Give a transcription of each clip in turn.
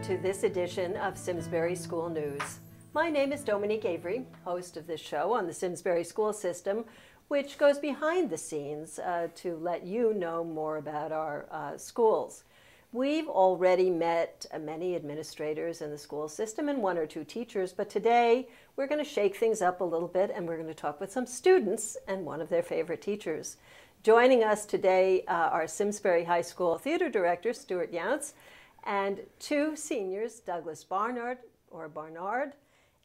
to this edition of Simsbury School News. My name is Dominique Avery, host of this show on the Simsbury school system, which goes behind the scenes to let you know more about our schools. We've already met many administrators in the school system and one or two teachers, but today we're going to shake things up a little bit and we're going to talk with some students and one of their favorite teachers. Joining us today are Simsbury High School Theater Director Stuart YOUNSE and two seniors, Douglas Barnard, or Barnard,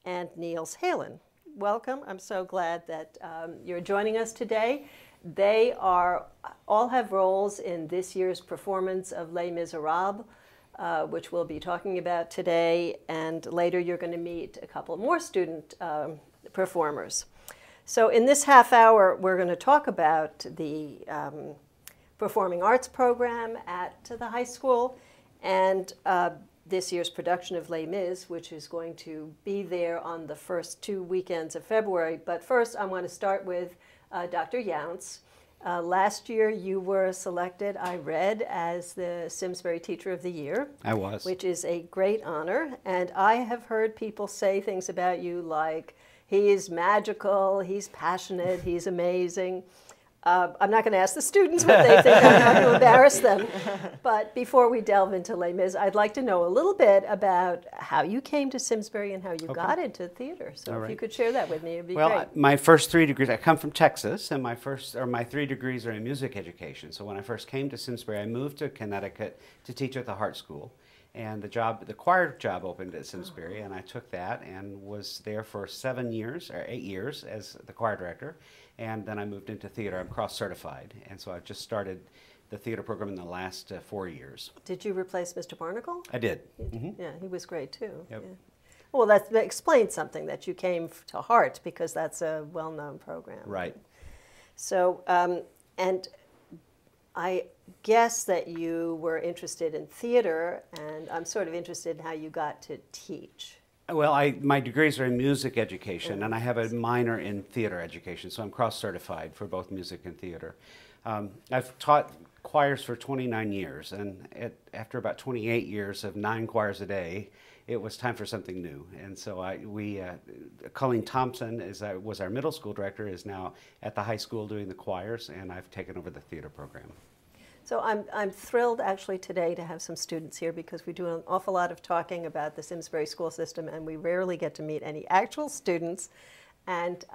and NILS HALLEN. Welcome. I'm so glad that you're joining us today. They all have roles in this year's performance of Les Misérables, which we'll be talking about today, and later you're going to meet a couple more student performers. So in this half hour, we're going to talk about the performing arts program at the high school and this year's production of Les Miz, which is going to be there on the first 2 weekends of February. But first, I want to start with Dr. YOUNSE. Last year, you were selected, I read, as the Simsbury Teacher of the Year. I was. Which is a great honor. And I have heard people say things about you like, he's magical, he's passionate, he's amazing. I'm not going to ask the students what they think. I'm not going to embarrass them. But before we delve into Les Miz, I'd like to know a little bit about how you came to Simsbury and how you got into theater. So if you could share that with me, it'd be great. Well, my first 3 degrees, I come from Texas, and my 3 degrees are in music education. So when I first came to Simsbury, I moved to Connecticut to teach at the Hart School. And the choir job opened at Simsbury, and I took that and was there for 7 years, or 8 years as the choir director. And then I moved into theater. I'm cross-certified, and so I've just started the theater program in the last 4 years. Did you replace Mr. Barnacle? I did. Yeah, he was great too. Yep. Yeah. Well, that explains something, that you came to Hart, because that's a well-known program. Right. So, and I guess that you were interested in theater, and I'm sort of interested in how you got to teach. Well, my degrees are in music education, and I have a minor in theater education, so I'm cross-certified for both music and theater. I've taught choirs for 29 years, and after about 28 years of 9 choirs a day, it was time for something new. And so Colleen Thompson was our middle school director, is now at the high school doing the choirs, and I've taken over the theater program. So I'm thrilled actually today to have some students here, because we do an awful lot of talking about the Simsbury school system and we rarely get to meet any actual students. And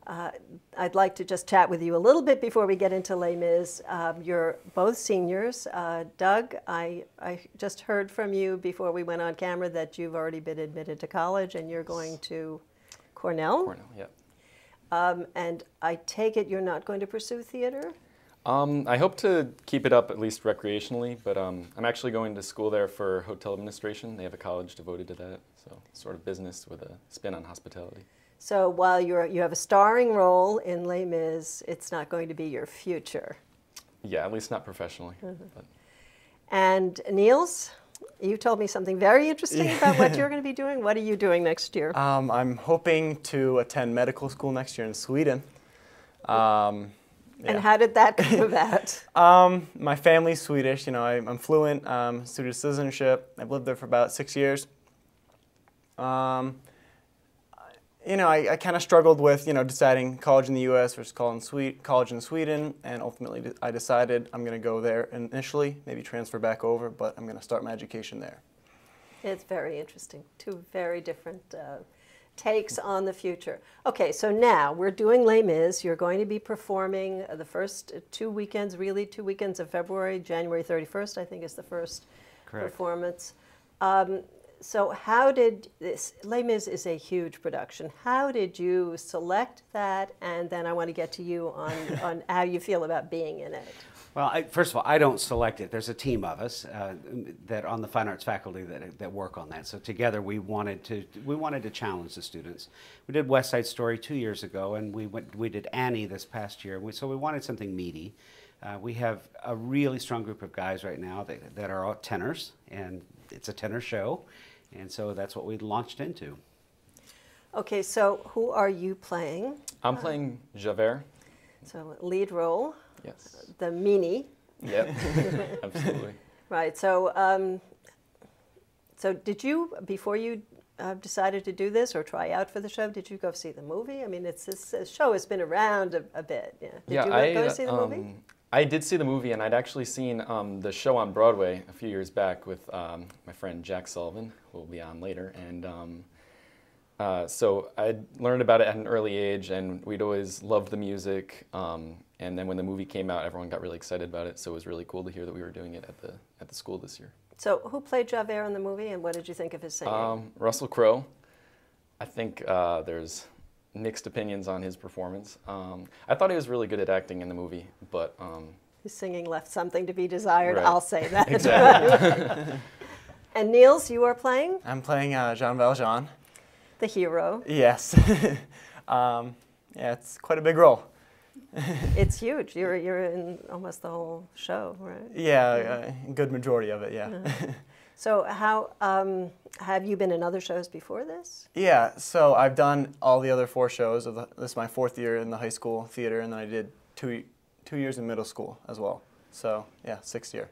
I'd like to just chat with you a little bit before we get into Les Miz. You're both seniors. Doug, I just heard from you before we went on camera that you've already been admitted to college and you're going to Cornell? Cornell, yep. And I take it you're not going to pursue theater? I hope to keep it up at least recreationally, but I'm actually going to school there for hotel administration. They have a college devoted to that, so sort of business with a spin on hospitality. So while you have a starring role in Les Miz, it's not going to be your future. Yeah, at least not professionally. But. And NILS, you told me something very interesting about what you're going to be doing. What are you doing next year? I'm hoping to attend medical school next year in Sweden. And how did that come about? My family's Swedish. You know, I'm fluent, Swedish citizenship. I've lived there for about 6 years. You know, I kind of struggled with, deciding college in the U.S. versus college in Sweden, and ultimately I decided I'm going to go there initially, maybe transfer back over, but I'm going to start my education there. It's very interesting. Two very different takes on the future. Okay, so now we're doing Les Miz. You're going to be performing the first 2 weekends, really 2 weekends of February. January 31st, I think, is the first performance. So how did this, Les Miz is a huge production. How did you select that? And then I want to get to you on how you feel about being in it. Well, first of all, I don't select it. There's a team of us that on the fine arts faculty that work on that. So together we wanted to challenge the students. We did West Side Story 2 years ago, and we did Annie this past year. So we wanted something meaty. We have a really strong group of guys right now that are all tenors, and it's a tenor show, and so that's what we launched into. Okay, so who are you playing? I'm playing Javert. So lead role. Yes. The meanie. Yep, absolutely. Right, so So did you, before you decided to do this or try out for the show, did you go see the movie? I mean, this show has been around a bit. Yeah. Did you go see the movie? I did see the movie, and I'd actually seen the show on Broadway a few years back with my friend Jack Sullivan, who will be on later. And so I learned about it at an early age, and we'd always loved the music. And then when the movie came out, everyone got really excited about it. So it was really cool to hear that we were doing it at the school this year. So who played Javert in the movie, and what did you think of his singing? Russell Crowe. I think there's mixed opinions on his performance. I thought he was really good at acting in the movie, but his singing left something to be desired. Right. I'll say that. Exactly. And NILS, you are playing? I'm playing Jean Valjean. The hero. Yes. Yeah, it's quite a big role. It's huge. You're in almost the whole show, right? Yeah, a good majority of it, yeah. So how, have you been in other shows before this? Yeah, so I've done all the other 4 shows. This is my 4th year in the high school theater, and then I did two years in middle school as well. So, yeah, 6th year.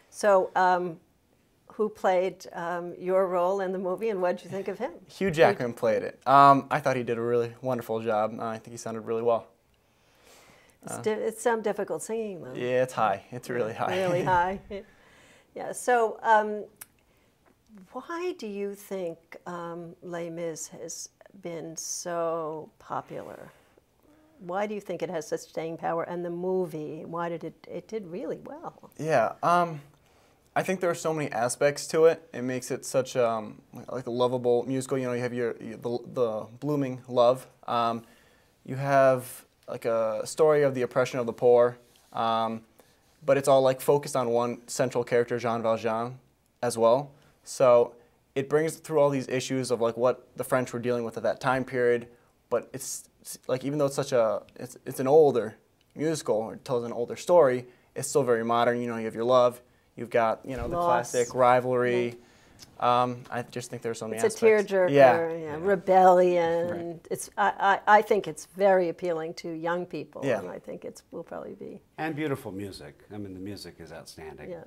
So who played your role in the movie, and what did you think of him? Hugh Jackman played it. I thought he did a really wonderful job. I think he sounded really well. It's some difficult singing, though. Yeah, it's high. It's really high. Really high. Yeah, so why do you think Les Miz has been so popular? Why do you think it has such staying power? And the movie, why did it did really well? Yeah, I think there are so many aspects to it. It makes it such like a lovable musical. You know, you have the blooming love. You have like a story of the oppression of the poor. But it's all like focused on one central character, Jean Valjean, as well. So it brings through all these issues of like what the French were dealing with at that time period. But it's like, even though it's such it's an older musical, or it tells an older story, it's still very modern. You know, you have your love, you've got, you know, the classic rivalry. I just think there's so many aspects. It's a tearjerker, yeah. Rebellion. Right. It's I think it's very appealing to young people, and I think it will probably be. And beautiful music. I mean, the music is outstanding. Yeah.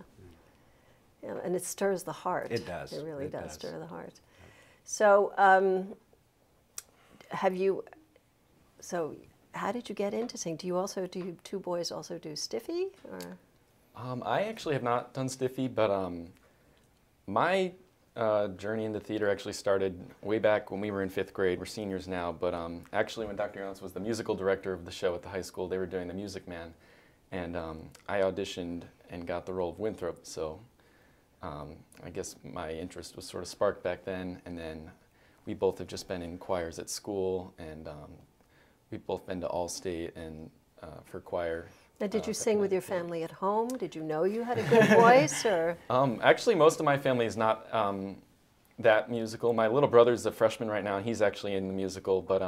Yeah, and it stirs the heart. It does. It really does stir the heart. So, how did you get into singing? Do you two boys also do Stiffy, or? I actually have not done Stiffy, but my journey into theater actually started way back when we were in 5th grade. We're seniors now, but actually when Dr. YOUNSE was the musical director of the show at the high school, they were doing The Music Man, and I auditioned and got the role of Winthrop, so I guess my interest was sort of sparked back then, and then we both have just been in choirs at school, and we've both been to All-State and for choir. Now, did you sing with your family at home? Did you know you had a good voice, or? Actually, most of my family is not that musical. My little brother's a freshman right now, and he's actually in the musical, but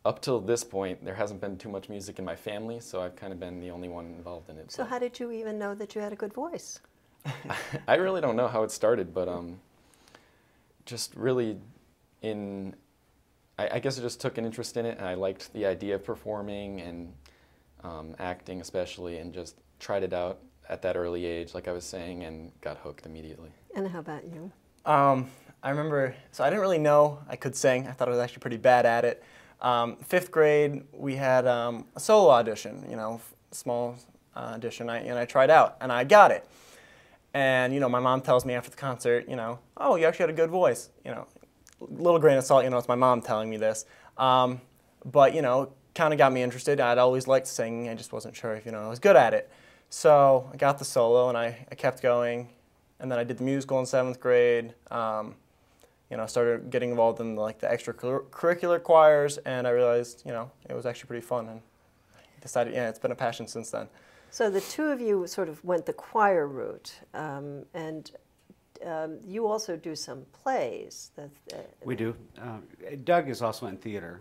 up till this point, there hasn't been too much music in my family, so I've kind of been the only one involved in it. So how did you even know that you had a good voice? I really don't know how it started, but just really I guess I just took an interest in it, and I liked the idea of performing and acting especially, and just tried it out at that early age, like I was saying, and got hooked immediately. And how about you? I remember, so I didn't really know I could sing. I thought I was actually pretty bad at it. 5th grade, we had a solo audition, you know, small audition, and I tried out, and I got it. And, you know, my mom tells me after the concert, you know, oh, you actually had a good voice. You know, little grain of salt, you know, it's my mom telling me this. But, you know, kind of got me interested. I'd always liked singing. I just wasn't sure if, you know, I was good at it. So I got the solo, and I kept going. And then I did the musical in 7th grade. You know, started getting involved in like the extracurricular choirs, and I realized, you know, it was actually pretty fun, and I decided, yeah, it's been a passion since then. So the two of you sort of went the choir route, and you also do some plays. We do. Doug is also in theater,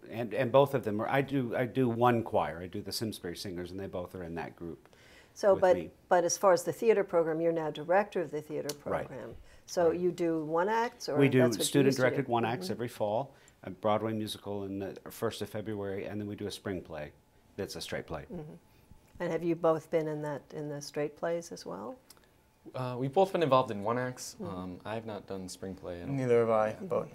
and both of them are. I do one choir. I do the Simsbury Singers, and they both are in that group. So, but as far as the theater program, you're now director of the theater program. Right. So you do one acts, or we do student-directed one acts every fall, a Broadway musical in the 1st of February, and then we do a spring play. That's a straight play. And have you both been in the straight plays as well? We've both been involved in one acts. I have not done spring play. Neither have I, but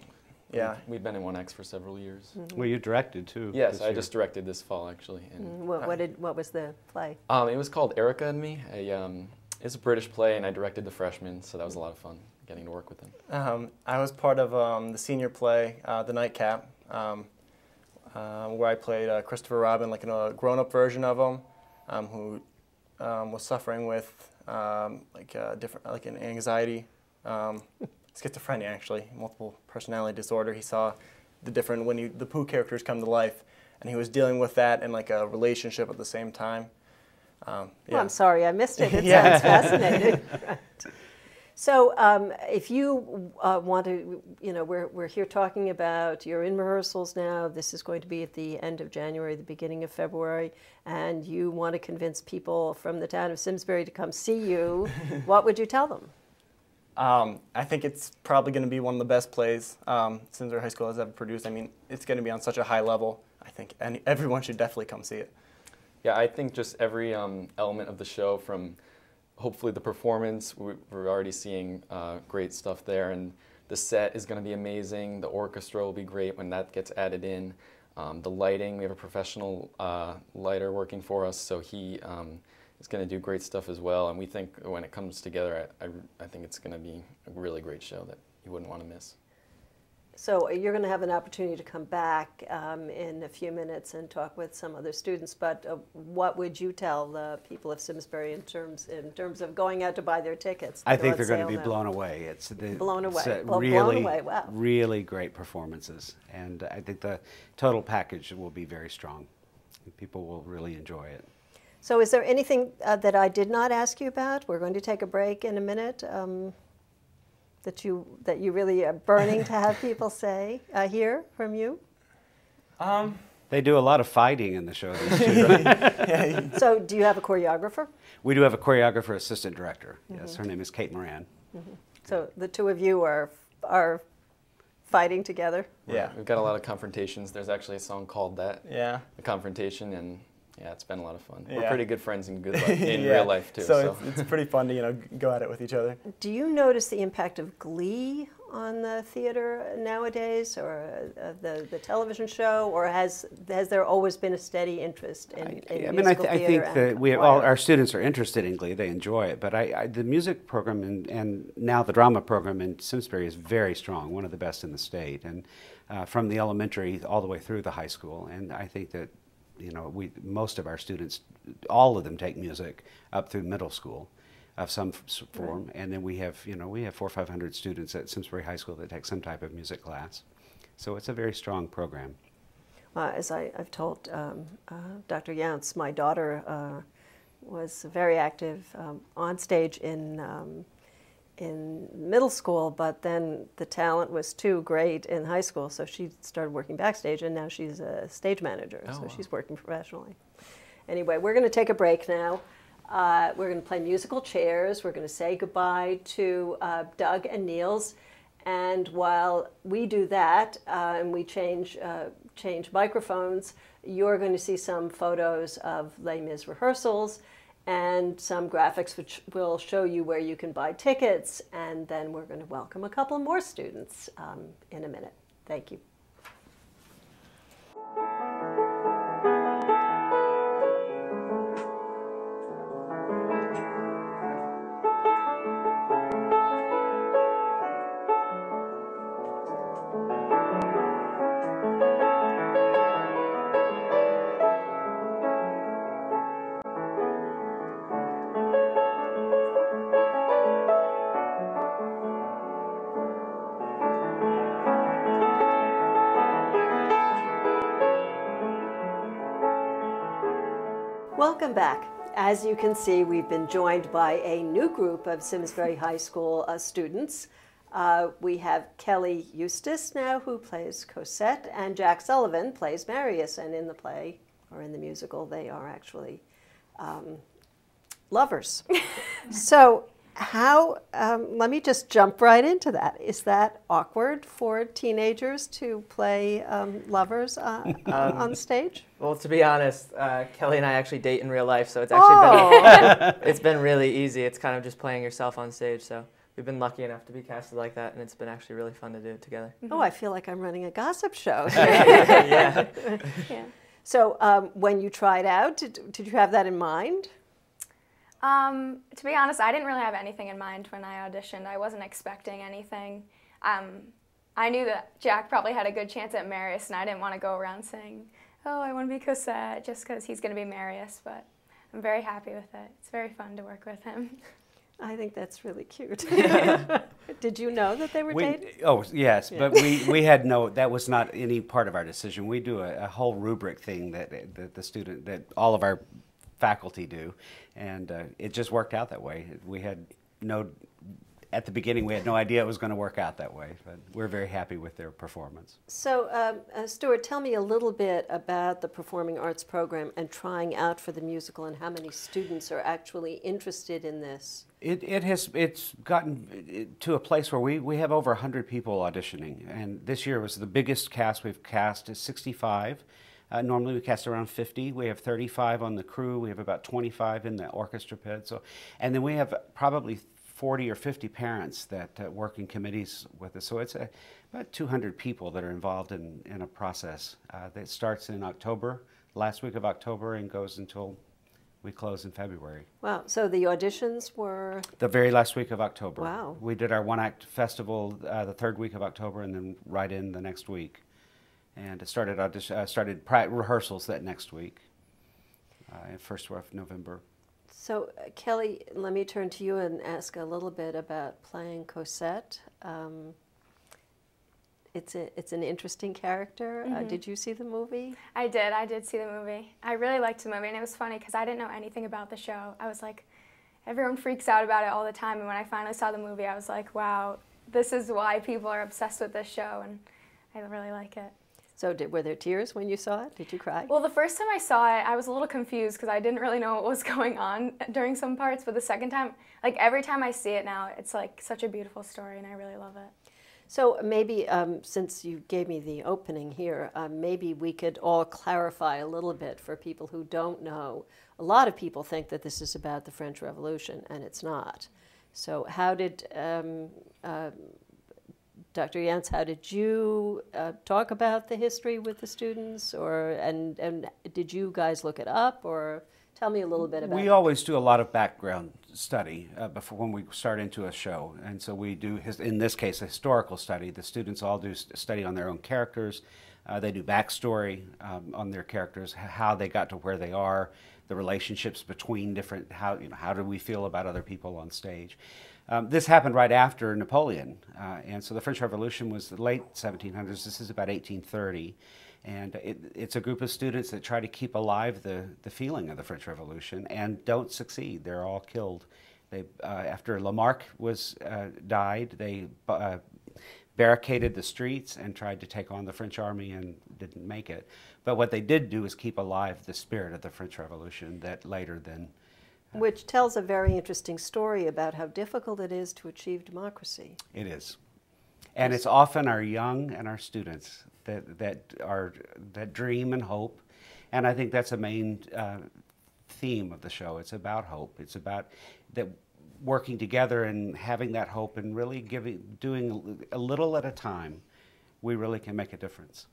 yeah. We've been in one acts for several years. Well, you directed too. Yes, I just directed this fall actually. And What was the play? it was called Erica and Me. It's a British play, and I directed the freshmen, so that was a lot of fun getting to work with them. I was part of the senior play, The Nightcap, where I played Christopher Robin, like in a grown-up version of him, who was suffering with like an anxiety, schizophrenia actually, multiple personality disorder. He saw when the Pooh characters come to life, and he was dealing with that and like a relationship at the same time. Yeah. Well, I'm sorry I missed it. It sounds fascinating. Right. So if you want to, we're here talking about, you're in rehearsals now. This is going to be at the end of January, the beginning of February, and you want to convince people from the town of Simsbury to come see you. What would you tell them? I think it's probably going to be one of the best plays Simsbury High School has ever produced. I mean, it's going to be on such a high level. I think everyone should definitely come see it. Yeah, I think just every element of the show, from hopefully the performance, we're already seeing great stuff there, and the set is going to be amazing. The orchestra will be great when that gets added in. The lighting, we have a professional lighter working for us, so he is going to do great stuff as well. And we think when it comes together, I think it's going to be a really great show that you wouldn't want to miss. So you're going to have an opportunity to come back in a few minutes and talk with some other students, but what would you tell the people of Simsbury in terms of going out to buy their tickets? I think they're going to be blown away. Blown away. Really, blown away. Wow. Really great performances, and I think the total package will be very strong. People will really enjoy it. So is there anything that I did not ask you about? We're going to take a break in a minute. That you really are burning to have people hear from you? They do a lot of fighting in the show. These two. So do you have a choreographer? We do have a choreographer assistant director. Yes, her name is Kate Moran. So the two of you are fighting together? Yeah. We've got a lot of confrontations. There's actually a song called that. Yeah. The Confrontation, and yeah, it's been a lot of fun. Yeah. We're pretty good friends in real life too. So it's pretty fun to go at it with each other. Do you notice the impact of Glee on the theater nowadays, or the television show, or has there always been a steady interest in musical I theater? think that our students are interested in Glee. They enjoy it, but the music program and now the drama program in Simsbury is very strong, one of the best in the state, and from the elementary all the way through the high school. And I think that most of our students, all of them take music up through middle school of some form, and then we have 400 or 500 students at Simsbury High School that take some type of music class. So it's a very strong program. As I've told Dr. YOUNSE, my daughter was very active on stage in middle school, but then the talent was too great in high school, so she started working backstage, and now she's a stage manager, so she's working professionally. Anyway, we're going to take a break now. We're going to play musical chairs. We're going to say goodbye to Doug and NILS, and while we do that and we change microphones, you're going to see some photos of Les Miz rehearsals and some graphics which will show you where you can buy tickets, and then we're going to welcome a couple more students in a minute. Thank you. Welcome back. As you can see, we've been joined by a new group of Simsbury High School students. We have Kelly Eustace now, who plays Cosette, and Jack Sullivan plays Marius. And in the play, or in the musical, they are actually lovers. So How, let me just jump right into that. Is that awkward for teenagers to play lovers on stage? Well, to be honest, Kelly and I actually date in real life, so it's actually it's been really easy. It's kind of just playing yourself on stage, so we've been lucky enough to be casted like that, and it's been actually really fun to do it together. Oh, I feel like I'm running a gossip show. Yeah. Yeah. So when you tried out, did you have that in mind? To be honest, I didn't really have anything in mind when I auditioned. I wasn't expecting anything. I knew that Jack probably had a good chance at Marius, and I didn't want to go around saying, oh, I want to be Cosette, just because he's going to be Marius, but I'm very happy with it. It's very fun to work with him. I think that's really cute. Did you know that they were dating? Oh, yes, but we had that was not any part of our decision. We do a whole rubric thing that all of our faculty do, and it just worked out that way. At the beginning, we had no idea it was going to work out that way, but we're very happy with their performance. So, Stuart, tell me a little bit about the Performing Arts program and trying out for the musical, and how many students are actually interested in this. It's gotten to a place where we have over 100 people auditioning, and this year was the biggest cast we've cast is 65. Normally we cast around 50. We have 35 on the crew. We have about 25 in the orchestra pit. So, and then we have probably 40 or 50 parents that work in committees with us. So it's about 200 people that are involved in a process that starts in October, last week of October, and goes until we close in February. Wow, so the auditions were? The very last week of October. Wow. We did our one-act festival the third week of October, and then right in the next week. And it started rehearsals that next week, first of November. So, Kelly, let me turn to you and ask a little bit about playing Cosette. It's an interesting character. Did you see the movie? I did see the movie. I really liked the movie, and it was funny because I didn't know anything about the show. I was like, everyone freaks out about it all the time, and when I finally saw the movie, I was like, wow, this is why people are obsessed with this show, and I really like it. So were there tears when you saw it? Did you cry? Well, the first time I saw it, I was a little confused because I didn't really know what was going on during some parts, but the second time, like every time I see it now, it's like such a beautiful story, and I really love it. So maybe, since you gave me the opening here, maybe we could all clarify a little bit for people who don't know. A lot of people think that this is about the French Revolution, and it's not. So how did, Dr. Yountze, how did you talk about the history with the students, and did you guys look it up, or tell me a little bit about it? We always do a lot of background study before when we start into a show, and so we do, in this case, a historical study. The students all do study on their own characters. They do backstory on their characters, how they got to where they are, the relationships between different, how do we feel about other people on stage. This happened right after Napoleon, and so the French Revolution was the late 1700s. This is about 1830, and it's a group of students that try to keep alive the feeling of the French Revolution and don't succeed. They're all killed. After Lamarck died, they barricaded the streets and tried to take on the French army and didn't make it. But what they did do is keep alive the spirit of the French Revolution that later then... Which tells a very interesting story about how difficult it is to achieve democracy. It is. And it's often our young and our students that dream and hope. And I think that's a main theme of the show. It's about hope. It's about working together and having that hope and really doing a little at a time. We really can make a difference.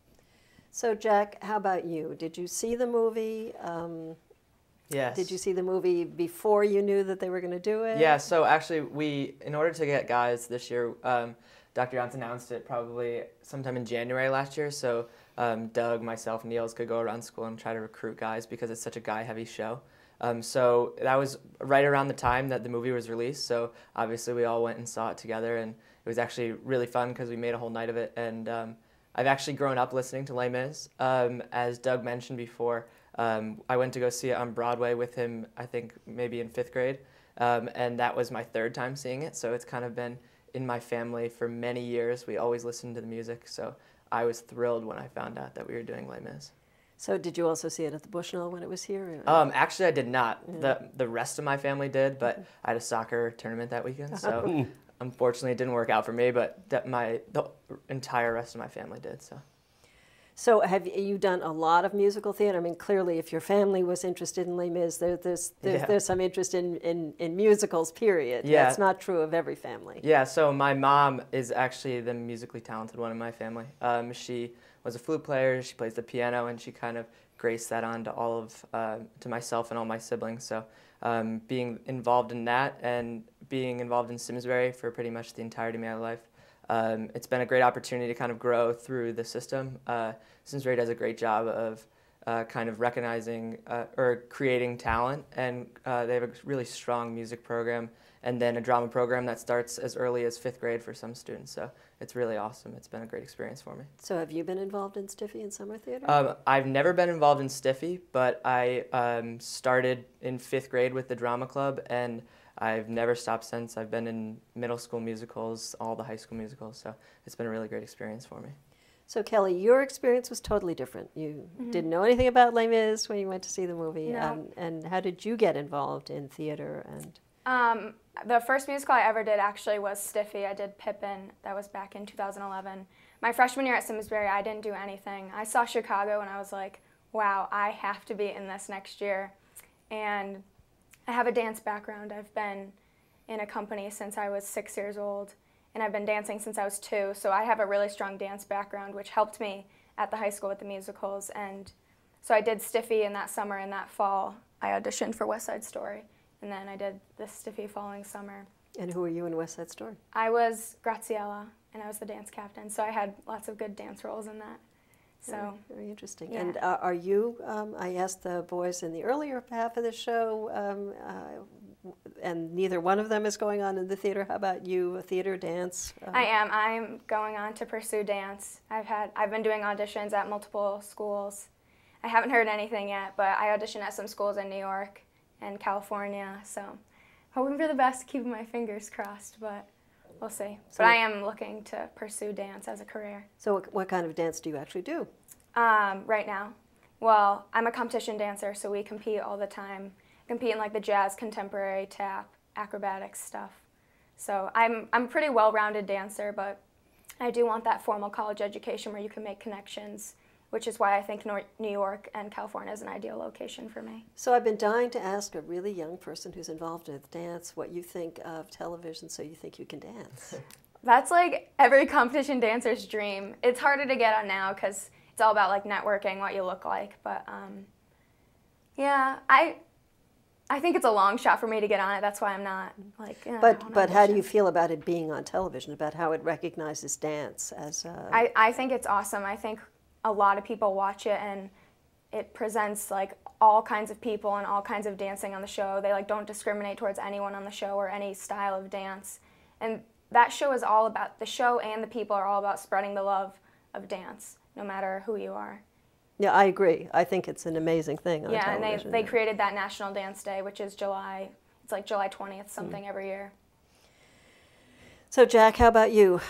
So Jack, how about you? Did you see the movie? Yes. Did you see the movie before you knew that they were going to do it? Yeah, so actually in order to get guys this year, Dr. Yountze announced it probably sometime in January last year, so Doug, myself, and NILS could go around school and try to recruit guys because it's such a guy-heavy show. So that was right around the time that the movie was released, so obviously we all went and saw it together, and it was actually really fun because we made a whole night of it, and I've actually grown up listening to Les Miz. As Doug mentioned before, I went to go see it on Broadway with him, I think maybe in 5th grade, and that was my 3rd time seeing it, so it's kind of been in my family for many years. We always listened to the music, so I was thrilled when I found out that we were doing Les Mis. So did you also see it at the Bushnell when it was here? Actually, I did not. The rest of my family did, but I had a soccer tournament that weekend, so unfortunately it didn't work out for me, but the entire rest of my family did. So have you done a lot of musical theater? I mean, clearly if your family was interested in Les Mis, there's some interest in musicals, period. Yeah. That's not true of every family. Yeah, so my mom is actually the musically talented one in my family. She was a flute player, she plays the piano, and she kind of graced that on to myself and all my siblings. So being involved in that and being involved in Simsbury for pretty much the entirety of my life, it's been a great opportunity to kind of grow through the system. Simsbury does a great job of kind of recognizing or creating talent, and they have a really strong music program and then a drama program that starts as early as 5th grade for some students. So it's really awesome. It's been a great experience for me. So have you been involved in Stiffy and Summer Theater? I've never been involved in Stiffy, but I started in 5th grade with the drama club, and I've never stopped since. I've been in middle school musicals, all the high school musicals, so it's been a really great experience for me. So Kelly, your experience was totally different. You didn't know anything about Les Mis when you went to see the movie. No. And how did you get involved in theater? And the first musical I ever did actually was Stiffy. I did Pippin. That was back in 2011. My freshman year at Simsbury, I didn't do anything. I saw Chicago and I was like, wow, I have to be in this next year. And I have a dance background. I've been in a company since I was 6 years old, and I've been dancing since I was 2, so I have a really strong dance background, which helped me at the high school with the musicals. And so I did Stiffy in that summer, and that fall I auditioned for West Side Story, and then I did the Stiffy following summer. who were you in West Side Story? I was Graziella, and I was the dance captain, so I had lots of good dance roles in that. So very interesting. yeah. And are you? I asked the boys in the earlier half of the show, and neither one of them is going on in the theater. How about you? Theater, dance? I am. I'm going on to pursue dance. I've been doing auditions at multiple schools. I haven't heard anything yet, but I auditioned at some schools in New York and California. So hoping for the best, keeping my fingers crossed, but we'll see. But I am looking to pursue dance as a career. So what kind of dance do you actually do? Right now, well, I'm a competition dancer, so we compete all the time. Compete in like the jazz, contemporary, tap, acrobatics stuff. So I'm a pretty well-rounded dancer, but I do want that formal college education where you can make connections, which is why I think New York and California is an ideal location for me. So I've been dying to ask a really young person who's involved with dance what you think of television, so you think you can dance. That's like every competition dancer's dream. It's harder to get on now because it's all about like networking, what you look like. But yeah, I think it's a long shot for me to get on it. That's why I'm not like. But how do you feel about it being on television? About how it recognizes dance as? I think it's awesome. I think a lot of people watch it and it presents like all kinds of people and all kinds of dancing on the show. They like don't discriminate towards anyone on the show or any style of dance. And that show is all about, the show and the people are all about spreading the love of dance, no matter who you are. Yeah, I agree. I think it's an amazing thing on television. Yeah, and they created that National Dance Day, which is July, it's like July 20th something every year. So Jack, how about you?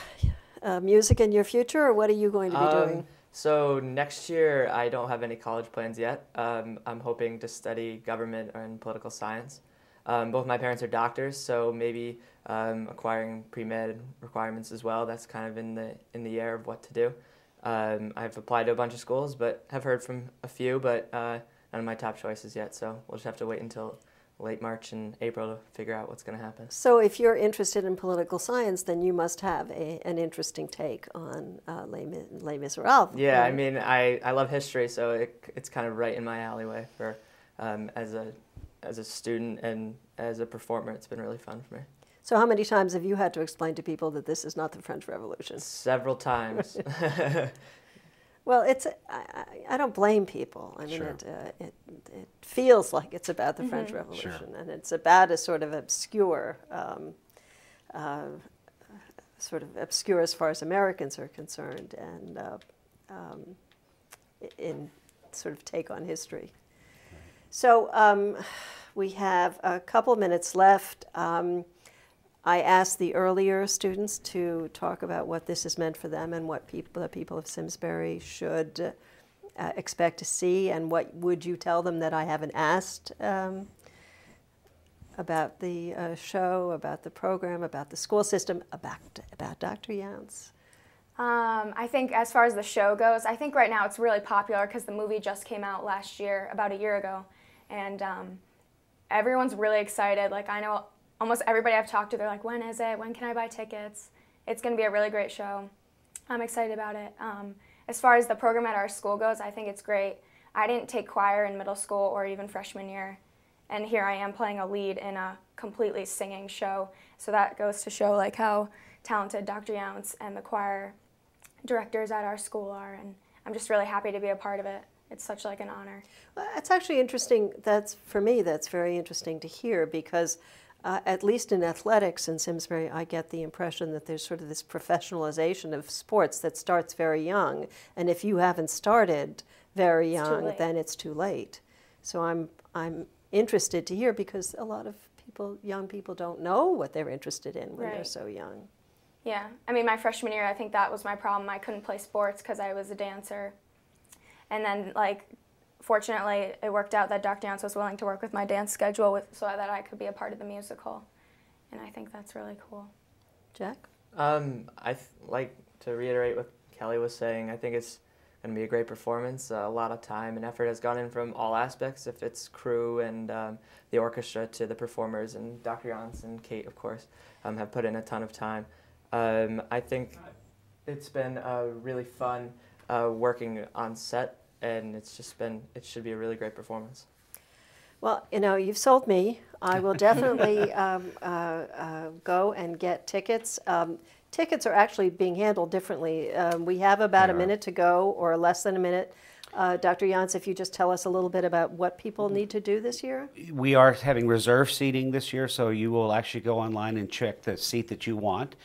Music in your future, or what are you going to be doing? So next year, I don't have any college plans yet. I'm hoping to study government and political science. Both my parents are doctors, so maybe acquiring pre-med requirements as well. That's kind of in the air of what to do. I've applied to a bunch of schools, but have heard from a few, but none of my top choices yet. So we'll just have to wait until late March and April to figure out what's going to happen. So if you're interested in political science, then you must have an interesting take on Les Misérables. Yeah, I mean, I love history, so it's kind of right in my alleyway for as a student and as a performer. It's been really fun for me. So how many times have you had to explain to people that this is not the French Revolution? Several times. Well, I don't blame people. I mean, Sure. it feels like it's about the French Revolution, Sure. and it's about a sort of obscure, as far as Americans are concerned, and in sort of take on history. So we have a couple minutes left. I asked the earlier students to talk about what this has meant for them and what the people of Simsbury should expect to see, and what would you tell them that I haven't asked about the show, about the program, about the school system, about Dr. Yountze? I think as far as the show goes, I think right now it's really popular because the movie just came out last year, about a year ago, and everyone's really excited. Like, I know almost everybody I've talked to, they're like, when is it? When can I buy tickets? It's going to be a really great show. I'm excited about it. As far as the program at our school goes, I think it's great. I didn't take choir in middle school or even freshman year, and here I am playing a lead in a completely singing show. So that goes to show like how talented Dr. Yountze and the choir directors at our school are, and I'm just really happy to be a part of it. It's such like an honor. Well, it's actually interesting. For me, that's very interesting to hear, because at least in athletics in Simsbury, I get the impression that there's sort of this professionalization of sports that starts very young, and if you haven't started very young, then it's too late. So I'm interested to hear, because a lot of young people don't know what they're interested in when they're so young. Yeah, I mean, my freshman year, I think that was my problem. I couldn't play sports because I was a dancer. And then, like, fortunately, it worked out that Dr. Yountze was willing to work with my dance schedule so that I could be a part of the musical. And I think that's really cool. Jack? I'd like to reiterate what Kelly was saying. I think it's going to be a great performance. A lot of time and effort has gone in from all aspects, if it's crew and the orchestra to the performers, and Dr. Yountze and Kate, of course, have put in a ton of time. I think it's been really fun working on set, and it should be a really great performance. Well, you know, you've sold me. I will definitely go and get tickets. Tickets are actually being handled differently. We have about a minute to go, or less than a minute. Dr. Yountze, if you just tell us a little bit about what people need to do this year. We are having reserved seating this year, so you will actually go online and check the seat that you want.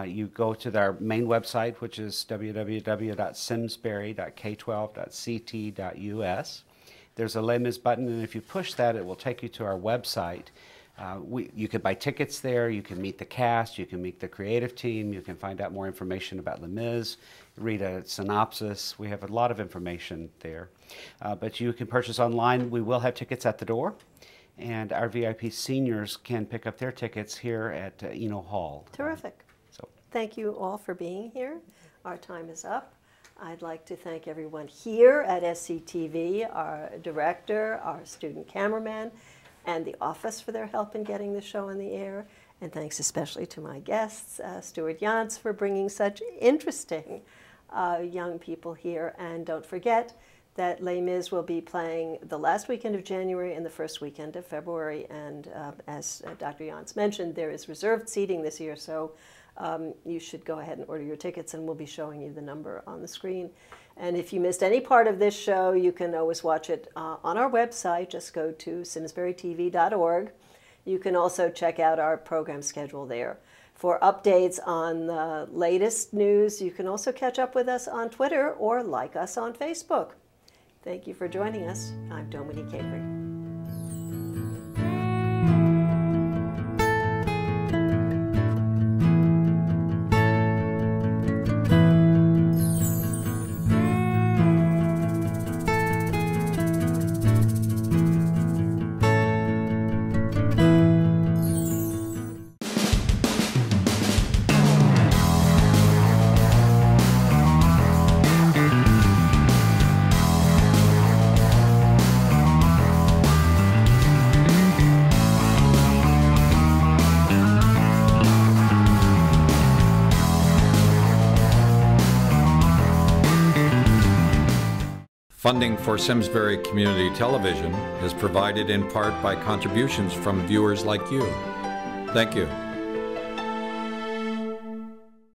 You go to our main website, which is www.simsbury.k12.ct.us. There's a Les Miz button, and if you push that, it will take you to our website. You can buy tickets there, you can meet the cast, you can meet the creative team, you can find out more information about Les Miz, read a synopsis. We have a lot of information there. But you can purchase online. We will have tickets at the door, and our VIP seniors can pick up their tickets here at Eno Hall. Terrific. Thank you all for being here. Our time is up. I'd like to thank everyone here at SCTV, our director, our student cameraman, and the office for their help in getting the show on the air. And thanks especially to my guests, Stuart Yountze, for bringing such interesting young people here. And don't forget that Les Miz will be playing the last weekend of January and the first weekend of February. And as Dr. Yountze mentioned, there is reserved seating this year, so you should go ahead and order your tickets, and we'll be showing you the number on the screen. And if you missed any part of this show, you can always watch it on our website. Just go to simsburytv.org. You can also check out our program schedule there. For updates on the latest news, you can also catch up with us on Twitter or like us on Facebook. Thank you for joining us. I'm Dominique Avery. Funding for Simsbury Community Television is provided in part by contributions from viewers like you. Thank you.